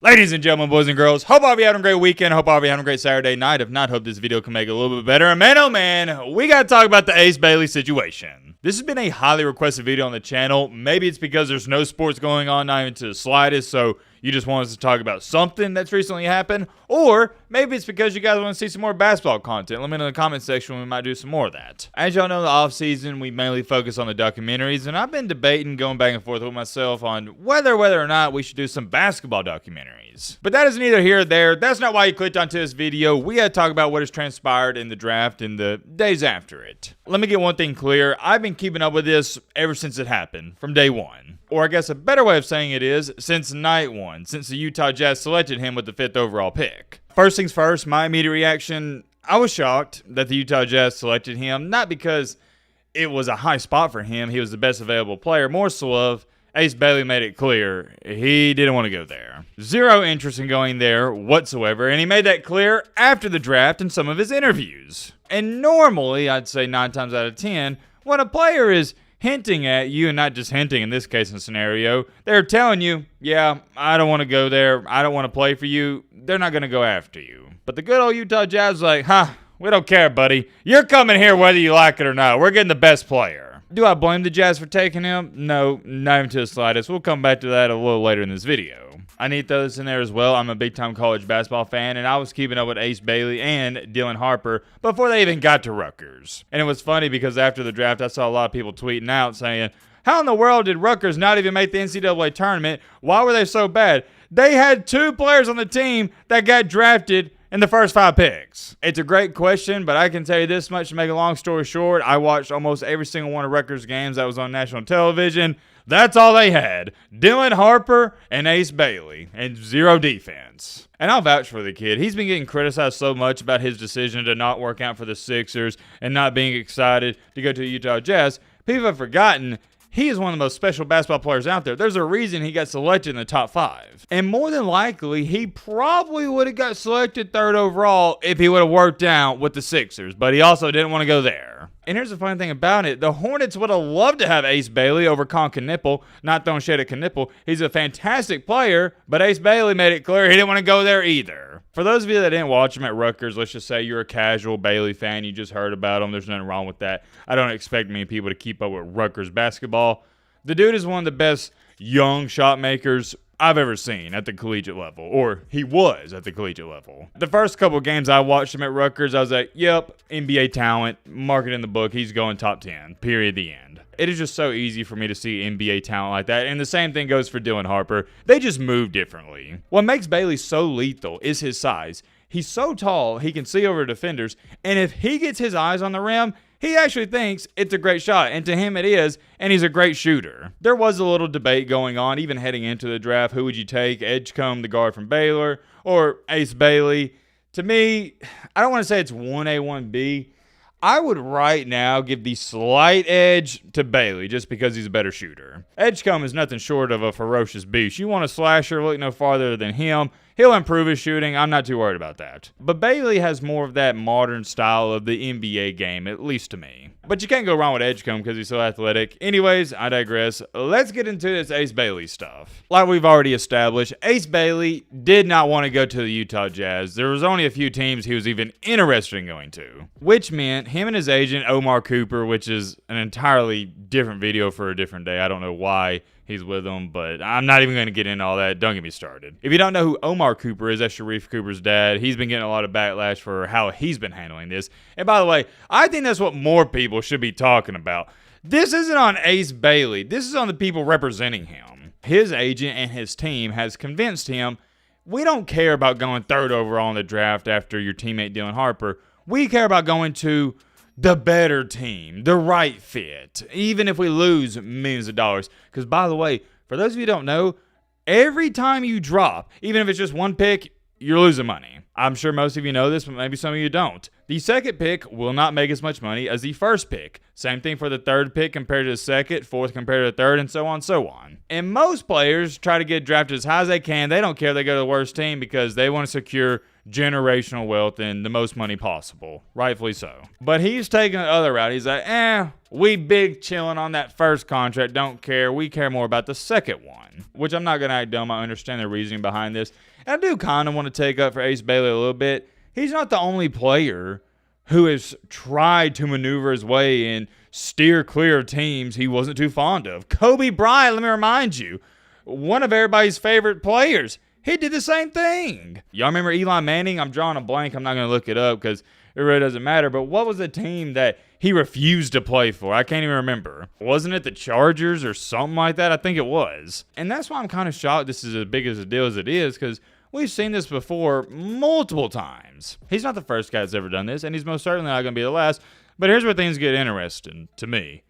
Ladies and gentlemen, boys and girls, hope I'll be having a great weekend. Hope I'll be having a great Saturday night. If not, hope this video can make it a little bit better. And man, oh man, we got to talk about the Ace Bailey situation. This has been a highly requested video on the channel. Maybe it's because there's no sports going on, not even to the slightest, so you just want us to talk about something that's recently happened. Or maybe it's because you guys want to see some more basketball content. Let me know in the comment section. We might do some more of that. As y'all know, in the off season, we mainly focus on the documentaries, and I've been debating, going back and forth with myself on whether or not we should do some basketball documentaries. But that is neither here nor there. That's not why you clicked onto this video. We got to talk about what has transpired in the draft and the days after it. Let me get one thing clear. I've been keeping up with this ever since it happened, from day one. Or I guess a better way of saying it is, since night one, since the Utah Jazz selected him with the 5th overall pick. First things first, my immediate reaction, I was shocked that the Utah Jazz selected him, not because it was a high spot for him, he was the best available player, more so of Ace Bailey made it clear he didn't want to go there. Zero interest in going there whatsoever, and he made that clear after the draft in some of his interviews. And normally, I'd say 9 times out of 10, when a player is hinting at you, and not just hinting in this case and scenario, they're telling you, yeah, I don't want to go there, I don't want to play for you, they're not going to go after you. But the good old Utah Jazz is like, we don't care, buddy. You're coming here whether you like it or not. We're getting the best player. Do I blame the Jazz for taking him? No, not even to the slightest. We'll come back to that a little later in this video. I need to throw this in there as well. I'm a big-time college basketball fan, and I was keeping up with Ace Bailey and Dylan Harper before they even got to Rutgers. And it was funny because after the draft, I saw a lot of people tweeting out saying, how in the world did Rutgers not even make the NCAA tournament? Why were they so bad? They had 2 players on the team that got drafted in the first 5 picks. It's a great question, but I can tell you this much to make a long story short. I watched almost every single one of Rutgers games that was on national television. That's all they had. Dylan Harper and Ace Bailey, and zero defense. And I'll vouch for the kid. He's been getting criticized so much about his decision to not work out for the Sixers and not being excited to go to the Utah Jazz. People have forgotten he is one of the most special basketball players out there. There's a reason he got selected in the top 5. And more than likely, he probably would have got selected 3rd overall if he would have worked out with the Sixers. But he also didn't want to go there. And here's the funny thing about it. The Hornets would have loved to have Ace Bailey over Con Knippel. Not throwing shade at Knippel. He's a fantastic player, but Ace Bailey made it clear he didn't want to go there either. For those of you that didn't watch him at Rutgers, let's just say you're a casual Bailey fan. You just heard about him. There's nothing wrong with that. I don't expect many people to keep up with Rutgers basketball. The dude is one of the best young shot makers I've ever seen at the collegiate level, or he was at the collegiate level. The first couple of games I watched him at Rutgers, I was like, yep, NBA talent, mark it in the book, he's going top 10, period, the end. It is just so easy for me to see NBA talent like that, and the same thing goes for Dylan Harper. They just move differently. What makes Bailey so lethal is his size. He's so tall, he can see over defenders, and if he gets his eyes on the rim, he actually thinks it's a great shot, and to him it is, and he's a great shooter. There was a little debate going on, even heading into the draft. Who would you take, Edgecombe, the guard from Baylor, or Ace Bailey? To me, I don't want to say it's 1A, 1B. I would right now give the slight edge to Bailey just because he's a better shooter. Edgecombe is nothing short of a ferocious beast. You want a slasher, look no farther than him. He'll improve his shooting. I'm not too worried about that. But Bailey has more of that modern style of the NBA game, at least to me. But you can't go wrong with Edgecombe because he's so athletic. Anyways, I digress. Let's get into this Ace Bailey stuff. Like we've already established, Ace Bailey did not want to go to the Utah Jazz. There was only a few teams he was even interested in going to, which meant him and his agent, Omar Cooper, which is an entirely different video for a different day. I don't know why he's with them, but I'm not even going to get into all that. Don't get me started. If you don't know who Omar Cooper is, that's Sharif Cooper's dad. He's been getting a lot of backlash for how he's been handling this. And by the way, I think that's what more people should be talking about. This isn't on Ace Bailey. This is on the people representing him. His agent and his team has convinced him, we don't care about going 3rd overall in the draft after your teammate Dylan Harper. We care about going to the better team, the right fit, even if we lose millions of dollars. Because, by the way, for those of you who don't know, every time you drop, even if it's just 1 pick, you're losing money. I'm sure most of you know this, but maybe some of you don't. The 2nd pick will not make as much money as the 1st pick. Same thing for the 3rd pick compared to the 2nd, 4th compared to the 3rd, and so on and so on. And most players try to get drafted as high as they can. They don't care if they go to the worst team because they want to secure generational wealth and the most money possible. Rightfully so. But he's taking the other route. He's like, we big chilling on that 1st contract. Don't care. We care more about the 2nd one. Which I'm not going to act dumb. I understand the reasoning behind this. And I do kind of want to take up for Ace Bailey a little bit. He's not the only player who has tried to maneuver his way and steer clear of teams he wasn't too fond of. Kobe Bryant, let me remind you, one of everybody's favorite players. He did the same thing. Y'all remember Eli Manning? I'm drawing a blank. I'm not going to look it up because it really doesn't matter. But what was the team that he refused to play for? I can't even remember. Wasn't it the Chargers or something like that? I think it was. And that's why I'm kind of shocked this is as big as a deal as it is, because we've seen this before multiple times. He's not the first guy that's ever done this, and he's most certainly not going to be the last. But here's where things get interesting to me.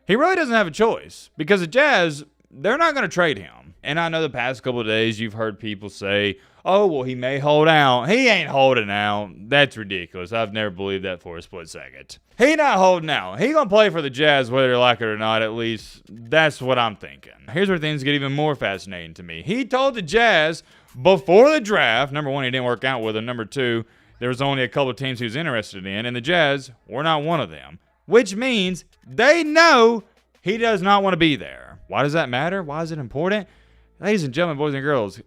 He really doesn't have a choice, because the Jazz, they're not going to trade him. And I know the past couple of days you've heard people say, oh, well, he may hold out. He ain't holding out. That's ridiculous. I've never believed that for a split second. He not holding out. He going to play for the Jazz whether they like it or not, at least. That's what I'm thinking. Here's where things get even more fascinating to me. He told the Jazz before the draft, number one, he didn't work out with them. Number two, there was only a couple of teams he was interested in, and the Jazz were not one of them. Which means they know he does not want to be there. Why does that matter? Why is it important? Ladies and gentlemen, boys and girls,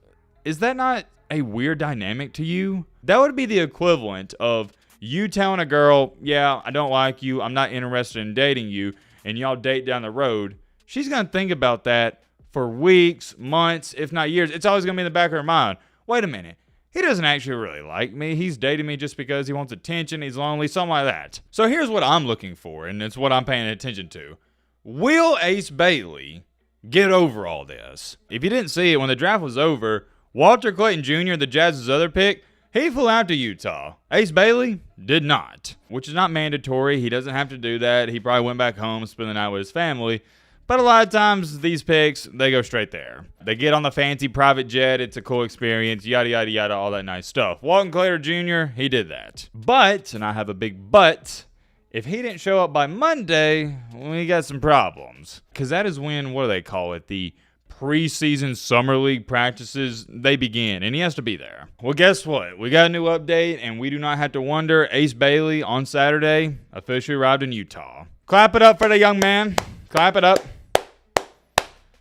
is that not a weird dynamic to you? That would be the equivalent of you telling a girl, yeah, I don't like you, I'm not interested in dating you, and y'all date down the road. She's going to think about that for weeks, months, if not years. It's always going to be in the back of her mind. Wait a minute. He doesn't actually really like me. He's dating me just because he wants attention, he's lonely, something like that. So here's what I'm looking for, and it's what I'm paying attention to. Will Ace Bailey get over all this? If you didn't see it, when the draft was over, Walter Clayton Jr., the Jazz's other pick, he flew out to Utah. Ace Bailey did not, which is not mandatory. He doesn't have to do that. He probably went back home, spent the night with his family. But a lot of times, these picks, they go straight there. They get on the fancy private jet. It's a cool experience, yada, yada, yada, all that nice stuff. Walton Clayton Jr., he did that. But, and I have a big but, if he didn't show up by Monday, we got some problems. Because that is when, what do they call it, the preseason summer league practices, they begin, and he has to be there. Well, guess what? We got a new update, and we do not have to wonder. Ace Bailey on Saturday officially arrived in Utah. Clap it up for the young man. Clap it up.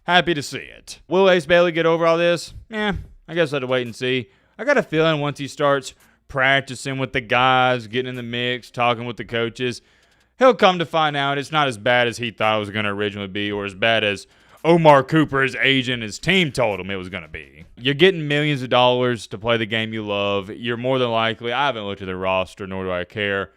Happy to see it. Will Ace Bailey get over all this? I guess I'll have to wait and see. I got a feeling once he starts practicing with the guys, getting in the mix, talking with the coaches, he'll come to find out it's not as bad as he thought it was going to originally be, or as bad as Omar Cooper, his agent, his team told him it was going to be. You're getting millions of dollars to play the game you love. You're more than likely, I haven't looked at the roster, nor do I care,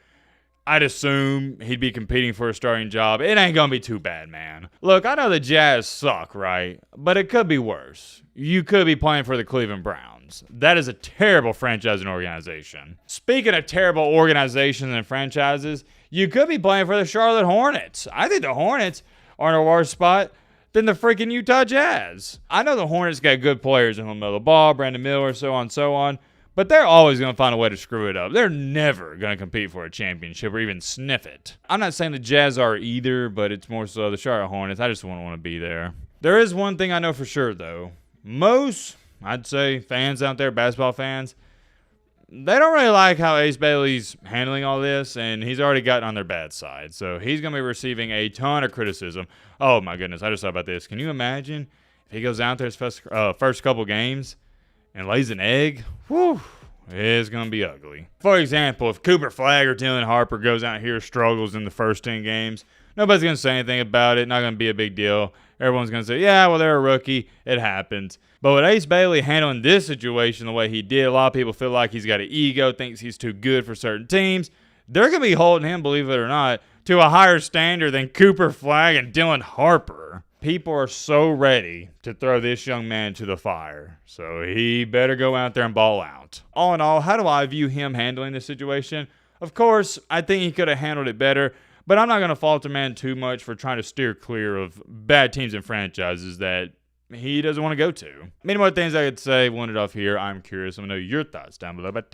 I'd assume he'd be competing for a starting job. It ain't going to be too bad, man. Look, I know the Jazz suck, right? But it could be worse. You could be playing for the Cleveland Browns. That is a terrible franchise and organization. Speaking of terrible organizations and franchises, you could be playing for the Charlotte Hornets. I think the Hornets are in a worse spot than the freaking Utah Jazz. I know the Hornets got good players in LaMelo Ball, Brandon Miller, so on and so on. But they're always going to find a way to screw it up. They're never going to compete for a championship or even sniff it. I'm not saying the Jazz are either, but it's more so the Charlotte Hornets. I just wouldn't want to be there. There is one thing I know for sure, though. Most, I'd say, fans out there, basketball fans, they don't really like how Ace Bailey's handling all this, and he's already gotten on their bad side. So he's going to be receiving a ton of criticism. Oh, my goodness. I just thought about this. Can you imagine if he goes out there his first couple games and lays an egg? Whew, it's going to be ugly. For example, if Cooper Flagg or Dylan Harper goes out here struggles in the first 10 games, nobody's going to say anything about it. Not going to be a big deal. Everyone's going to say, yeah, well, they're a rookie. It happens. But with Ace Bailey handling this situation the way he did, a lot of people feel like he's got an ego, thinks he's too good for certain teams. They're going to be holding him, believe it or not, to a higher standard than Cooper Flagg and Dylan Harper. People are so ready to throw this young man to the fire, so he better go out there and ball out. All in all, how do I view him handling this situation? Of course, I think he could have handled it better, but I'm not going to fault the man too much for trying to steer clear of bad teams and franchises that he doesn't want to go to. Many more things I could say. We'll end it off here. I'm curious. I want to know your thoughts down below. But